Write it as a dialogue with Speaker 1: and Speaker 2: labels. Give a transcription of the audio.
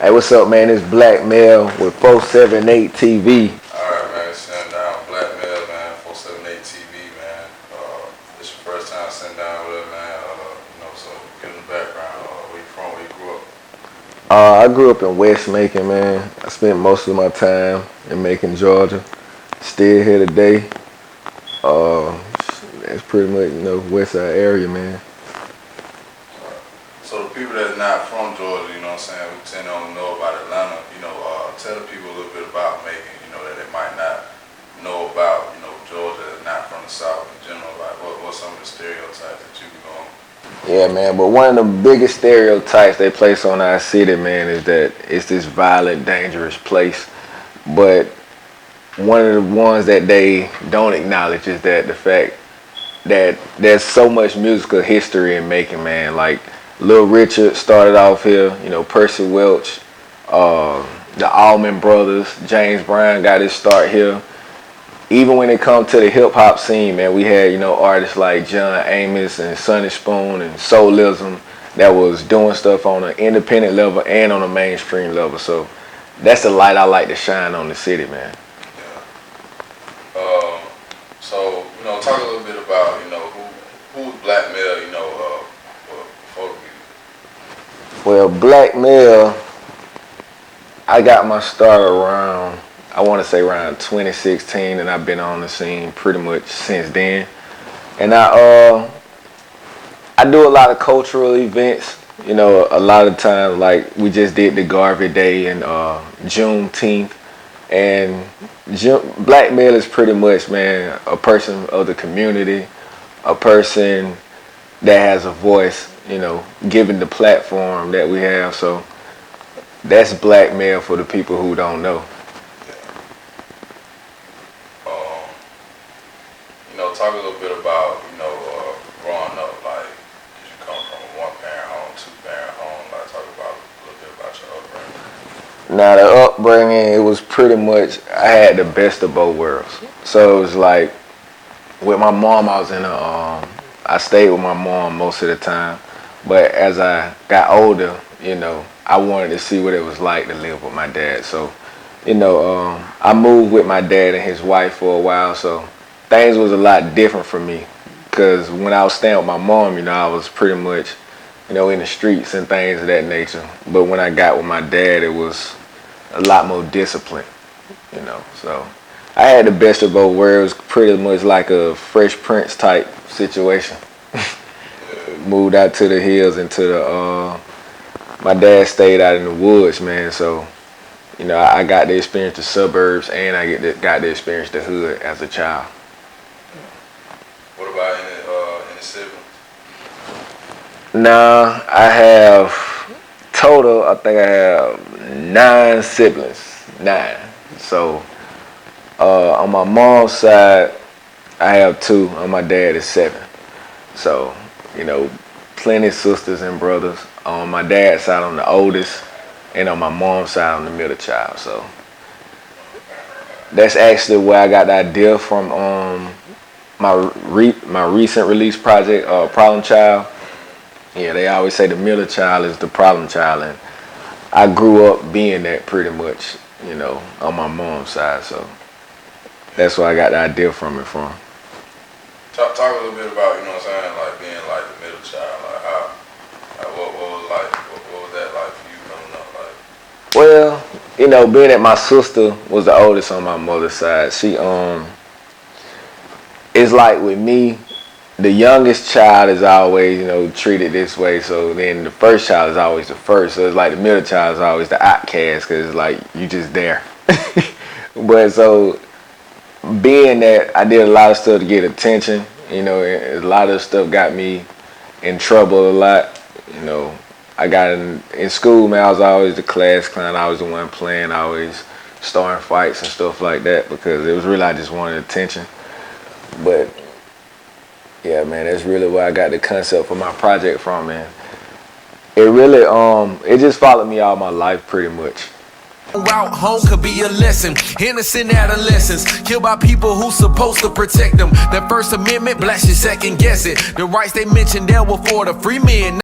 Speaker 1: Hey, what's up, man? It's Blacc Mel with 478 TV.
Speaker 2: Alright, man, sitting down Blacc Mel, man, 478 TV, man. This your first time sitting down with us, man. So get in the background. Where you from? Where you grew up?
Speaker 1: I grew up in West Macon, man. I spent most of my time in Macon, Georgia. Still here today. That's pretty much, West Side area, man.
Speaker 2: So the people that's not from Georgia, you know what I'm saying, who tend to only know about Atlanta, tell the people a little bit about Macon, that they might not know about, Georgia, not from the South in general. Like, what's some of the stereotypes that you be going?
Speaker 1: Yeah, man, but one of the biggest stereotypes they place on our city, man, is that it's this violent, dangerous place. But one of the ones that they don't acknowledge is that the fact that there's so much musical history in Macon, man. Like, Lil Richard started off here, Percy Welch, the Allman Brothers, James Brown got his start here. Even when it comes to the hip hop scene, man, we had, artists like John Amos and Sonny Spoon and Soulism that was doing stuff on an independent level and on a mainstream level. So that's the light I like to shine on the city, man.
Speaker 2: Yeah. So, talk a little bit about, who's Blacc Mel, before the music?
Speaker 1: Well, Blacc Mel, I got my start around, I want to say around 2016, and I've been on the scene pretty much since then. And I do a lot of cultural events, a lot of times, like we just did the Garvey Day and Juneteenth. And Blacc Mel is pretty much, man, a person of the community, a person that has a voice, given the platform that we have. So that's Blacc Mel for the people who don't know.
Speaker 2: Talk a little bit about, growing up, like, did you come from a one-parent home, two-parent home? Like, talk about a little bit about your upbringing.
Speaker 1: Now, the upbringing, it was pretty much, I had the best of both worlds. So it was like, with my mom, I stayed with my mom most of the time. But as I got older, I wanted to see what it was like to live with my dad. So, I moved with my dad and his wife for a while, so things was a lot different for me. Because when I was staying with my mom, I was pretty much, in the streets and things of that nature. But when I got with my dad, it was a lot more discipline, So I had the best of both worlds, pretty much like a Fresh Prince type situation. Moved out to the hills and to the, my dad stayed out in the woods, man. So, I got to experience the suburbs and I got to experience the hood as a child.
Speaker 2: What about any siblings?
Speaker 1: Nah, I have total, I think I have 9 siblings, 9. So, on my mom's side, I have 2. On my dad is 7. So, plenty of sisters and brothers. On my dad's side, I'm the oldest, and on my mom's side, I'm the middle child. So that's actually where I got the idea from. My recent release project, Problem Child. Yeah, they always say the middle child is the problem child, and I grew up being that pretty much, on my mom's side. So that's where I got the idea from it from.
Speaker 2: Talk a little bit about, like being like the middle child, like how, what was that like for you coming up, like?
Speaker 1: Well, being that my sister was the oldest on my mother's side, she it's like with me, the youngest child is always, treated this way. So then the first child is always the first. So it's like the middle child is always the outcast because it's like you just there. But so being that I did a lot of stuff to get attention, a lot of stuff got me in trouble a lot. I got in school, man, I was always the class clown. I was the one playing, always starting fights and stuff like that because it was really, I just wanted attention. But yeah, man, that's really where I got the concept for my project from, man. It really, it just followed me all my life pretty much.
Speaker 3: Route home could be a lesson. Innocent adolescents killed by people who supposed to protect them. The First Amendment, blacks you second guess it. The rights they mentioned there were for the free men.